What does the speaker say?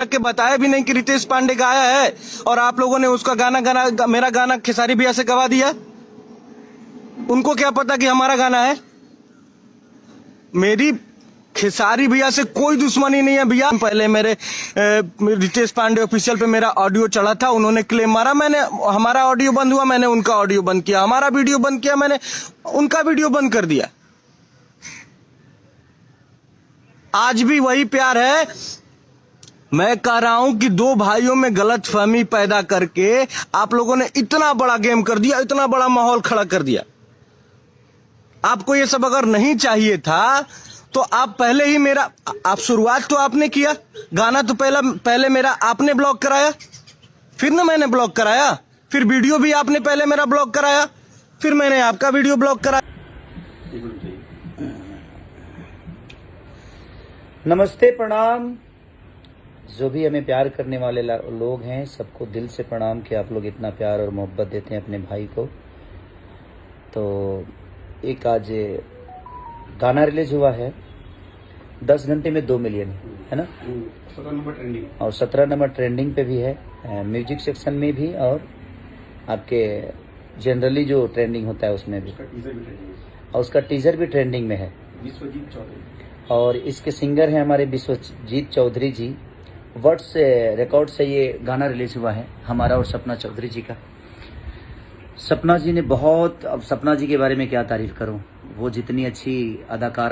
के बताया भी नहीं कि रितेश पांडे गाया है, और आप लोगों ने उसका गाना मेरा गाना खेसारी भैया से गवा दिया। उनको क्या पता कि हमारा गाना है। मेरी खेसारी भैया से कोई दुश्मनी नहीं है भैया। पहले मेरे रितेश पांडे ऑफिशियल पे मेरा ऑडियो चढ़ा था, उन्होंने क्लेम मारा, मैंने हमारा ऑडियो बंद हुआ, मैंने उनका ऑडियो बंद किया, हमारा वीडियो बंद किया, मैंने उनका वीडियो बंद कर दिया। आज भी वही प्यार है। मैं कह रहा हूं कि दो भाइयों में गलतफहमी पैदा करके आप लोगों ने इतना बड़ा गेम कर दिया, इतना बड़ा माहौल खड़ा कर दिया। आपको ये सब अगर नहीं चाहिए था तो आप पहले ही मेरा, आप शुरुआत तो आपने किया, गाना तो पहले मेरा आपने ब्लॉक कराया, फिर ना मैंने ब्लॉक कराया, फिर वीडियो भी आपने पहले मेरा ब्लॉक कराया, फिर मैंने आपका वीडियो ब्लॉक कराया। नमस्ते, प्रणाम। जो भी हमें प्यार करने वाले लोग हैं, सबको दिल से प्रणाम कि आप लोग इतना प्यार और मोहब्बत देते हैं अपने भाई को। तो एक आज गाना रिलीज हुआ है, 10 घंटे में 2 मिलियन, है ना? 17 नंबर ट्रेंडिंग, और 17 नंबर ट्रेंडिंग पे भी है, म्यूजिक सेक्शन में भी, और आपके जनरली जो ट्रेंडिंग होता है उसमें भी, उसका टीजर भी ट्रेंडिंग है। और उसका टीजर भी ट्रेंडिंग में है। विश्वजीत चौधरी, और इसके सिंगर हैं हमारे विश्वजीत चौधरी जी। वर्ड्स रिकॉर्ड से ये गाना रिलीज हुआ है, हमारा और सपना चौधरी जी का। सपना जी ने बहुत, अब सपना जी के बारे में क्या तारीफ करूं, वो जितनी अच्छी अदाकार